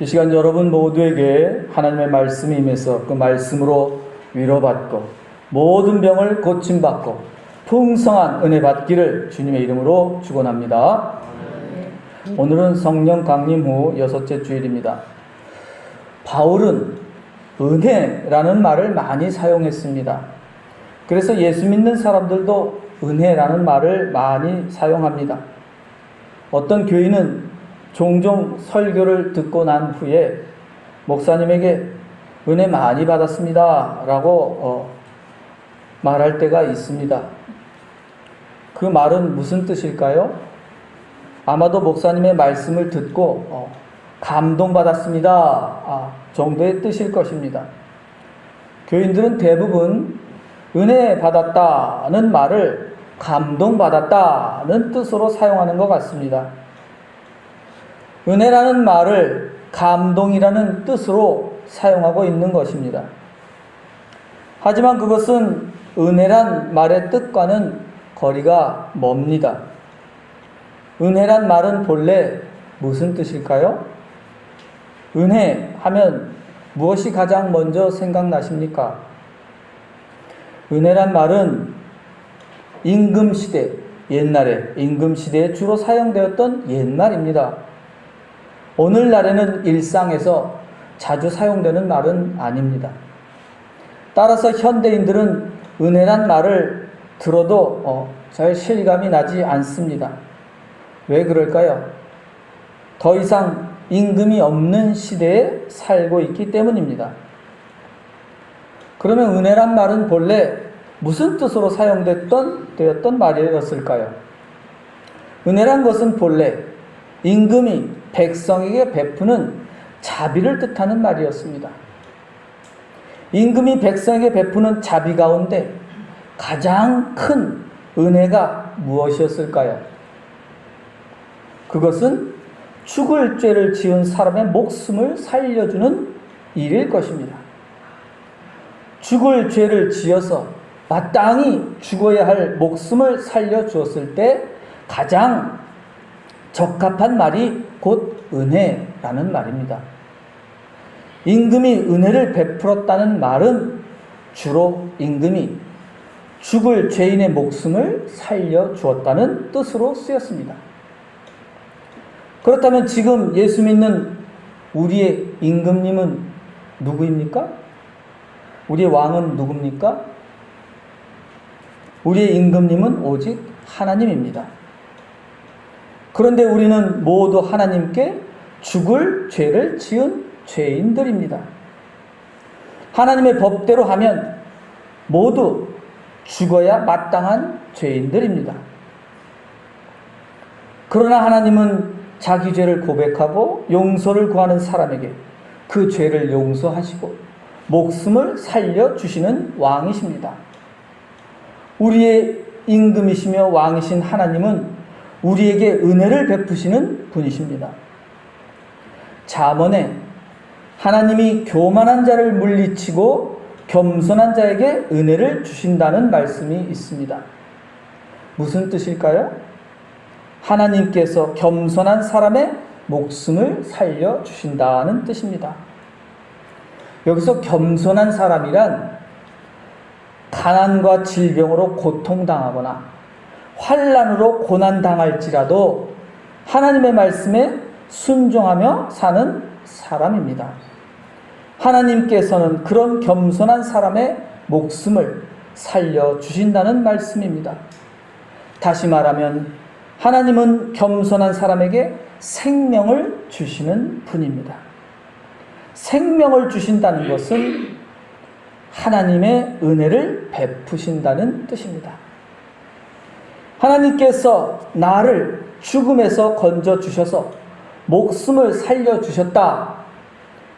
이 시간 여러분 모두에게 하나님의 말씀이 임해서 그 말씀으로 위로받고 모든 병을 고침받고 풍성한 은혜 받기를 주님의 이름으로 축원합니다. 오늘은 성령 강림 후 6째 주일입니다. 바울은 은혜라는 말을 많이 사용했습니다. 그래서 예수 믿는 사람들도 은혜라는 말을 많이 사용합니다. 어떤 교인은 종종 설교를 듣고 난 후에 목사님에게 은혜 많이 받았습니다 라고 말할 때가 있습니다. 그 말은 무슨 뜻일까요? 아마도 목사님의 말씀을 듣고 감동받았습니다 정도의 뜻일 것입니다. 교인들은 대부분 은혜 받았다는 말을 감동받았다는 뜻으로 사용하는 것 같습니다. 은혜라는 말을 감동이라는 뜻으로 사용하고 있는 것입니다. 하지만 그것은 은혜란 말의 뜻과는 거리가 멉니다. 은혜란 말은 본래 무슨 뜻일까요? 은혜 하면 무엇이 가장 먼저 생각나십니까? 은혜란 말은 임금시대, 옛날에 임금시대에 주로 사용되었던 옛말입니다. 오늘날에는 일상에서 자주 사용되는 말은 아닙니다. 따라서 현대인들은 은혜란 말을 들어도 잘 실감이 나지 않습니다. 왜 그럴까요? 더 이상 임금이 없는 시대에 살고 있기 때문입니다. 그러면 은혜란 말은 본래 무슨 뜻으로 사용되었던 말이었을까요? 은혜란 것은 본래 임금이 백성에게 베푸는 자비를 뜻하는 말이었습니다. 임금이 백성에게 베푸는 자비 가운데 가장 큰 은혜가 무엇이었을까요? 그것은 죽을 죄를 지은 사람의 목숨을 살려주는 일일 것입니다. 죽을 죄를 지어서 마땅히 죽어야 할 목숨을 살려주었을 때 가장 적합한 말이 곧 은혜라는 말입니다. 임금이 은혜를 베풀었다는 말은 주로 임금이 죽을 죄인의 목숨을 살려주었다는 뜻으로 쓰였습니다. 그렇다면 지금 예수 믿는 우리의 임금님은 누구입니까? 우리의 왕은 누굽니까? 우리의 임금님은 오직 하나님입니다. 그런데 우리는 모두 하나님께 죽을 죄를 지은 죄인들입니다. 하나님의 법대로 하면 모두 죽어야 마땅한 죄인들입니다. 그러나 하나님은 자기 죄를 고백하고 용서를 구하는 사람에게 그 죄를 용서하시고 목숨을 살려주시는 왕이십니다. 우리의 임금이시며 왕이신 하나님은 우리에게 은혜를 베푸시는 분이십니다. 잠언에 하나님이 교만한 자를 물리치고 겸손한 자에게 은혜를 주신다는 말씀이 있습니다. 무슨 뜻일까요? 하나님께서 겸손한 사람의 목숨을 살려주신다는 뜻입니다. 여기서 겸손한 사람이란 가난과 질병으로 고통당하거나 환난으로 고난당할지라도 하나님의 말씀에 순종하며 사는 사람입니다. 하나님께서는 그런 겸손한 사람의 목숨을 살려주신다는 말씀입니다. 다시 말하면 하나님은 겸손한 사람에게 생명을 주시는 분입니다. 생명을 주신다는 것은 하나님의 은혜를 베푸신다는 뜻입니다. 하나님께서 나를 죽음에서 건져주셔서 목숨을 살려주셨다.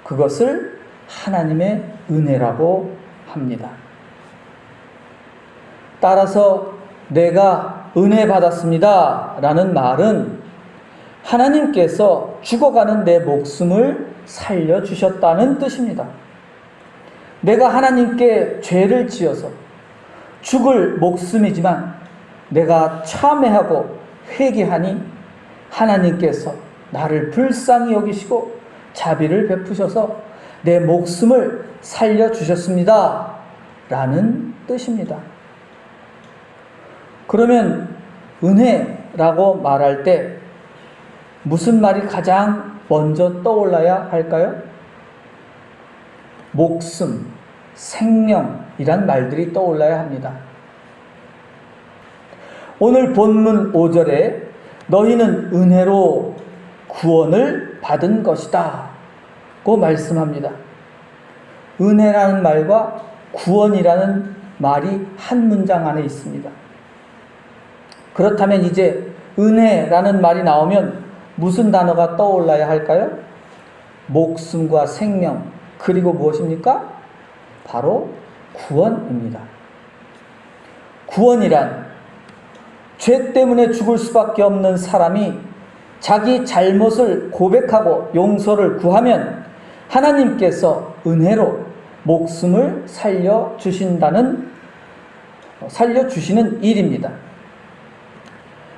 그것을 하나님의 은혜라고 합니다. 따라서 내가 은혜 받았습니다 라는 말은 하나님께서 죽어가는 내 목숨을 살려주셨다는 뜻입니다. 내가 하나님께 죄를 지어서 죽을 목숨이지만 내가 참회하고 회개하니 하나님께서 나를 불쌍히 여기시고 자비를 베푸셔서 내 목숨을 살려주셨습니다. 라는 뜻입니다. 그러면 은혜라고 말할 때 무슨 말이 가장 먼저 떠올라야 할까요? 목숨, 생명이란 말들이 떠올라야 합니다. 오늘 본문 5절에 너희는 은혜로 구원을 받은 것이다 고 말씀합니다. 은혜라는 말과 구원이라는 말이 한 문장 안에 있습니다. 그렇다면 이제 은혜라는 말이 나오면 무슨 단어가 떠올라야 할까요? 목숨과 생명, 그리고 무엇입니까? 바로 구원입니다. 구원이란 죄 때문에 죽을 수밖에 없는 사람이 자기 잘못을 고백하고 용서를 구하면 하나님께서 은혜로 목숨을 살려주시는 일입니다.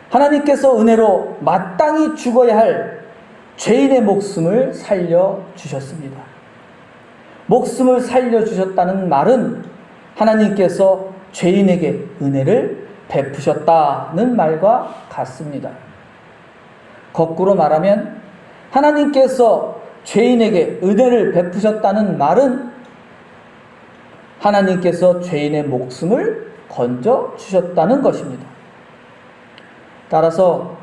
하나님께서 은혜로 마땅히 죽어야 할 죄인의 목숨을 살려주셨습니다. 목숨을 살려주셨다는 말은 하나님께서 죄인에게 은혜를 베푸셨다는 말과 같습니다. 거꾸로 말하면 하나님께서 죄인에게 은혜를 베푸셨다는 말은 하나님께서 죄인의 목숨을 건져주셨다는 것입니다. 따라서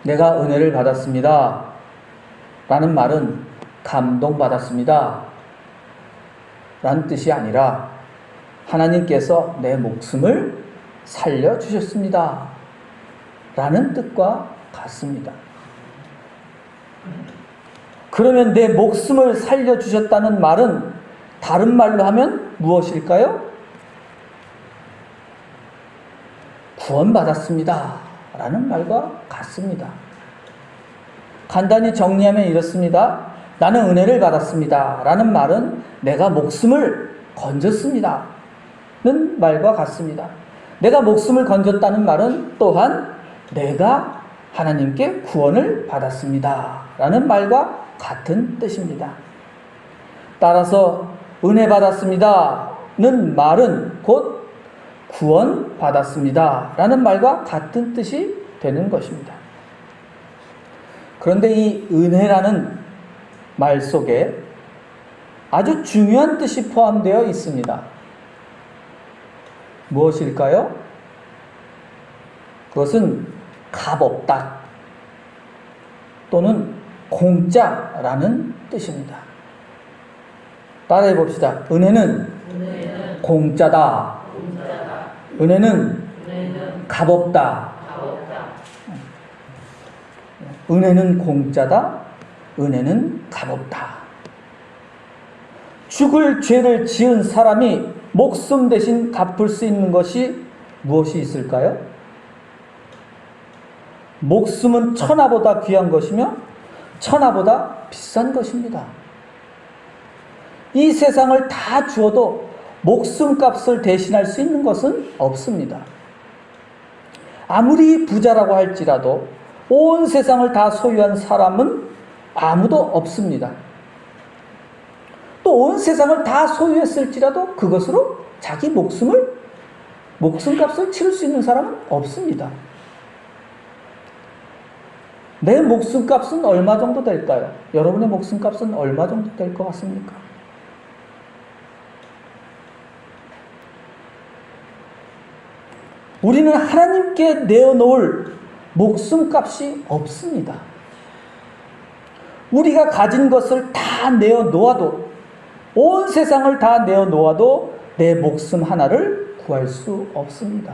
내가 은혜를 받았습니다 라는 말은 감동받았습니다 라는 뜻이 아니라 하나님께서 내 목숨을 살려주셨습니다 라는 뜻과 같습니다. 그러면 내 목숨을 살려주셨다는 말은 다른 말로 하면 무엇일까요? 구원받았습니다 라는 말과 같습니다. 간단히 정리하면 이렇습니다. 나는 은혜를 받았습니다 라는 말은 내가 목숨을 건졌습니다 는 말과 같습니다. 내가 목숨을 건졌다는 말은 또한 내가 하나님께 구원을 받았습니다 라는 말과 같은 뜻입니다. 따라서 은혜 받았습니다는 말은 곧 구원 받았습니다 라는 말과 같은 뜻이 되는 것입니다. 그런데 이 은혜라는 말 속에 아주 중요한 뜻이 포함되어 있습니다. 무엇일까요? 그것은 값없다 또는 공짜라는 뜻입니다. 따라해 봅시다. 은혜는 공짜다. 은혜는 값없다. 은혜는 공짜다. 은혜는 값없다. 죽을 죄를 지은 사람이 목숨 대신 갚을 수 있는 것이 무엇이 있을까요? 목숨은 천하보다 귀한 것이며 천하보다 비싼 것입니다. 이 세상을 다 주어도 목숨값을 대신할 수 있는 것은 없습니다. 아무리 부자라고 할지라도 온 세상을 다 소유한 사람은 아무도 없습니다. 또 온 세상을 다 소유했을지라도 그것으로 자기 목숨값을 치를 수 있는 사람은 없습니다. 내 목숨값은 얼마 정도 될까요? 여러분의 목숨값은 얼마 정도 될 것 같습니까? 우리는 하나님께 내어놓을 목숨값이 없습니다. 우리가 가진 것을 다 내어놓아도, 온 세상을 다 내어놓아도 내 목숨 하나를 구할 수 없습니다.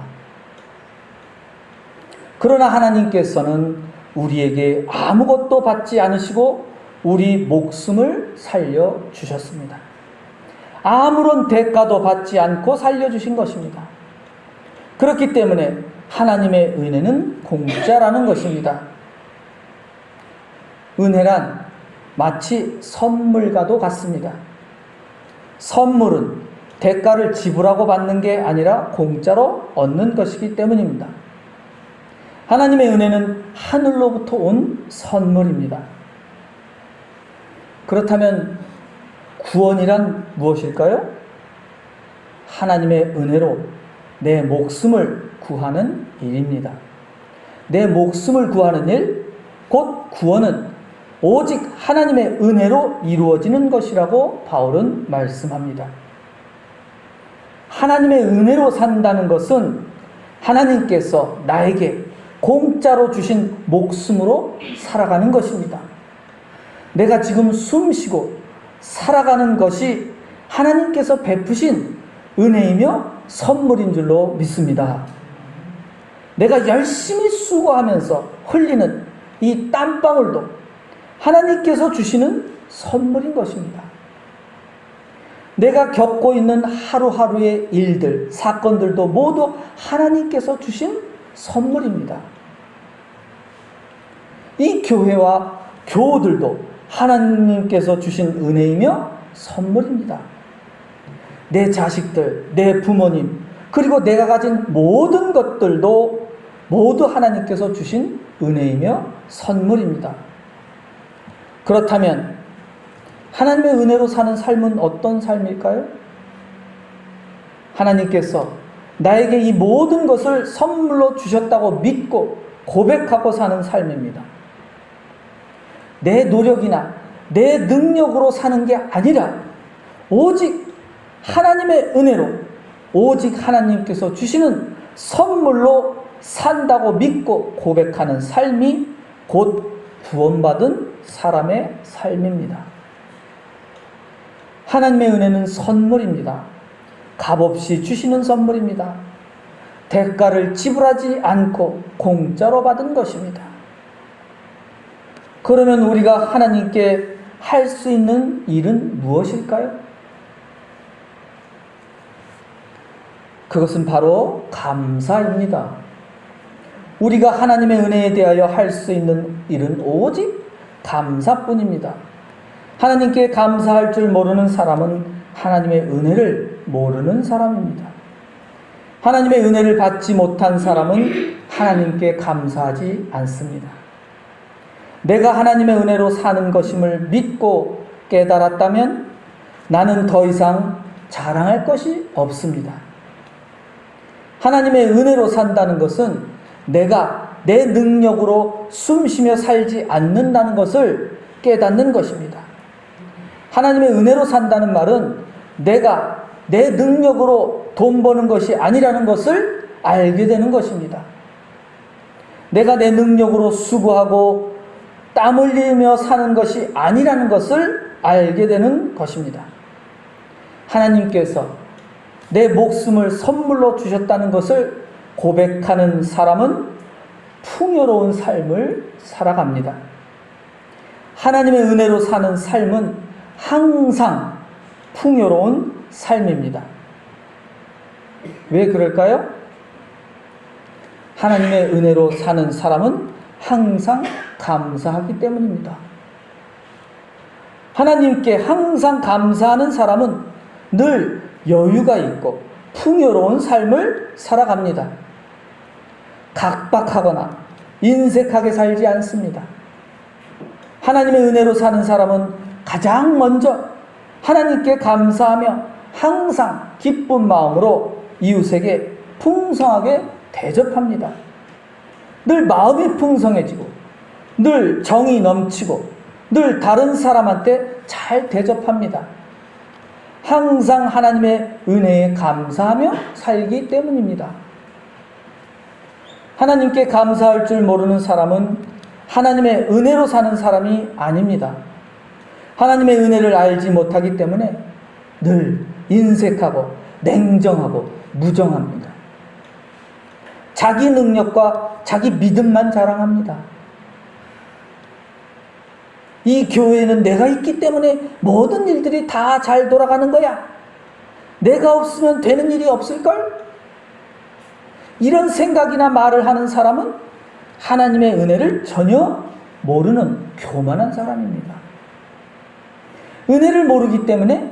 그러나 하나님께서는 우리에게 아무것도 받지 않으시고 우리 목숨을 살려주셨습니다. 아무런 대가도 받지 않고 살려주신 것입니다. 그렇기 때문에 하나님의 은혜는 공짜라는 것입니다. 은혜란 마치 선물과도 같습니다. 선물은 대가를 지불하고 받는 게 아니라 공짜로 얻는 것이기 때문입니다. 하나님의 은혜는 하늘로부터 온 선물입니다. 그렇다면 구원이란 무엇일까요? 하나님의 은혜로 내 목숨을 구하는 일입니다. 내 목숨을 구하는 일, 곧 구원은 오직 하나님의 은혜로 이루어지는 것이라고 바울은 말씀합니다. 하나님의 은혜로 산다는 것은 하나님께서 나에게 공짜로 주신 목숨으로 살아가는 것입니다. 내가 지금 숨 쉬고 살아가는 것이 하나님께서 베푸신 은혜이며 선물인 줄로 믿습니다. 내가 열심히 수고하면서 흘리는 이 땀방울도 하나님께서 주시는 선물인 것입니다. 내가 겪고 있는 하루하루의 일들, 사건들도 모두 하나님께서 주신 선물입니다. 이 교회와 교우들도 하나님께서 주신 은혜이며 선물입니다. 내 자식들, 내 부모님, 그리고 내가 가진 모든 것들도 모두 하나님께서 주신 은혜이며 선물입니다. 그렇다면 하나님의 은혜로 사는 삶은 어떤 삶일까요? 하나님께서 나에게 이 모든 것을 선물로 주셨다고 믿고 고백하고 사는 삶입니다. 내 노력이나 내 능력으로 사는 게 아니라 오직 하나님의 은혜로, 오직 하나님께서 주시는 선물로 산다고 믿고 고백하는 삶이 곧 구원받은 사람의 삶입니다. 하나님의 은혜는 선물입니다. 값없이 주시는 선물입니다. 대가를 지불하지 않고 공짜로 받은 것입니다. 그러면 우리가 하나님께 할 수 있는 일은 무엇일까요? 그것은 바로 감사입니다. 우리가 하나님의 은혜에 대하여 할 수 있는 일은 오직 감사뿐입니다. 하나님께 감사할 줄 모르는 사람은 하나님의 은혜를 모르는 사람입니다. 하나님의 은혜를 받지 못한 사람은 하나님께 감사하지 않습니다. 내가 하나님의 은혜로 사는 것임을 믿고 깨달았다면 나는 더 이상 자랑할 것이 없습니다. 하나님의 은혜로 산다는 것은 내가 내 능력으로 숨쉬며 살지 않는다는 것을 깨닫는 것입니다. 하나님의 은혜로 산다는 말은 내가 내 능력으로 돈 버는 것이 아니라는 것을 알게 되는 것입니다. 내가 내 능력으로 수고하고 땀 흘리며 사는 것이 아니라는 것을 알게 되는 것입니다. 하나님께서 내 목숨을 선물로 주셨다는 것을 고백하는 사람은 풍요로운 삶을 살아갑니다. 하나님의 은혜로 사는 삶은 항상 풍요로운 삶입니다. 왜 그럴까요? 하나님의 은혜로 사는 사람은 항상 감사하기 때문입니다. 하나님께 항상 감사하는 사람은 늘 여유가 있고 풍요로운 삶을 살아갑니다. 각박하거나 인색하게 살지 않습니다. 하나님의 은혜로 사는 사람은 가장 먼저 하나님께 감사하며 항상 기쁜 마음으로 이웃에게 풍성하게 대접합니다. 늘 마음이 풍성해지고 늘 정이 넘치고 늘 다른 사람한테 잘 대접합니다. 항상 하나님의 은혜에 감사하며 살기 때문입니다. 하나님께 감사할 줄 모르는 사람은 하나님의 은혜로 사는 사람이 아닙니다. 하나님의 은혜를 알지 못하기 때문에 늘 인색하고 냉정하고 무정합니다. 자기 능력과 자기 믿음만 자랑합니다. 이 교회에는 내가 있기 때문에 모든 일들이 다 잘 돌아가는 거야. 내가 없으면 되는 일이 없을걸? 이런 생각이나 말을 하는 사람은 하나님의 은혜를 전혀 모르는 교만한 사람입니다. 은혜를 모르기 때문에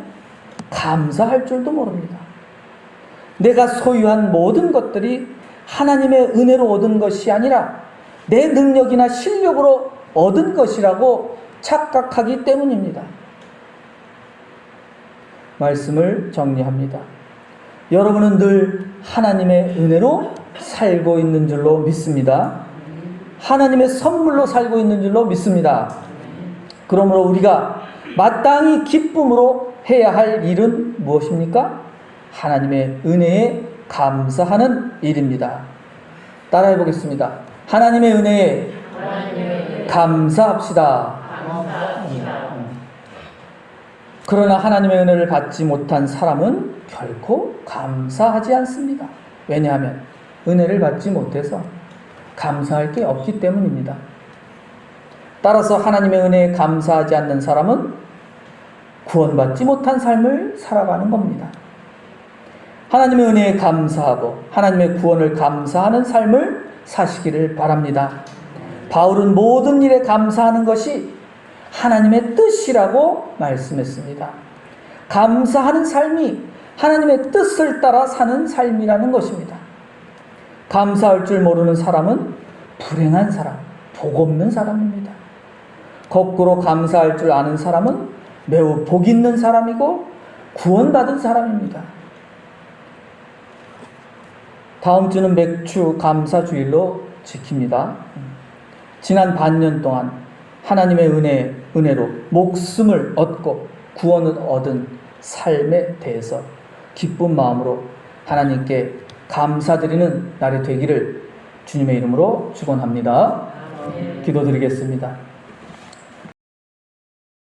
감사할 줄도 모릅니다. 내가 소유한 모든 것들이 하나님의 은혜로 얻은 것이 아니라 내 능력이나 실력으로 얻은 것이라고 착각하기 때문입니다. 말씀을 정리합니다. 여러분은 늘 하나님의 은혜로 살고 있는 줄로 믿습니다. 하나님의 선물로 살고 있는 줄로 믿습니다. 그러므로 우리가 마땅히 기쁨으로 해야 할 일은 무엇입니까? 하나님의 은혜에 감사하는 일입니다. 따라해 보겠습니다. 하나님의 은혜에 감사합시다. 그러나 하나님의 은혜를 받지 못한 사람은 결코 감사하지 않습니다. 왜냐하면 은혜를 받지 못해서 감사할 게 없기 때문입니다. 따라서 하나님의 은혜에 감사하지 않는 사람은 구원받지 못한 삶을 살아가는 겁니다. 하나님의 은혜에 감사하고 하나님의 구원을 감사하는 삶을 사시기를 바랍니다. 바울은 모든 일에 감사하는 것이 하나님의 뜻이라고 말씀했습니다. 감사하는 삶이 하나님의 뜻을 따라 사는 삶이라는 것입니다. 감사할 줄 모르는 사람은 불행한 사람, 복 없는 사람입니다. 거꾸로 감사할 줄 아는 사람은 매우 복 있는 사람이고 구원받은 사람입니다. 다음 주는 맥주 감사주일로 지킵니다. 지난 반년 동안 하나님의 은혜로 목숨을 얻고 구원을 얻은 삶에 대해서 기쁜 마음으로 하나님께 감사드리는 날이 되기를 주님의 이름으로 축원합니다. 기도드리겠습니다.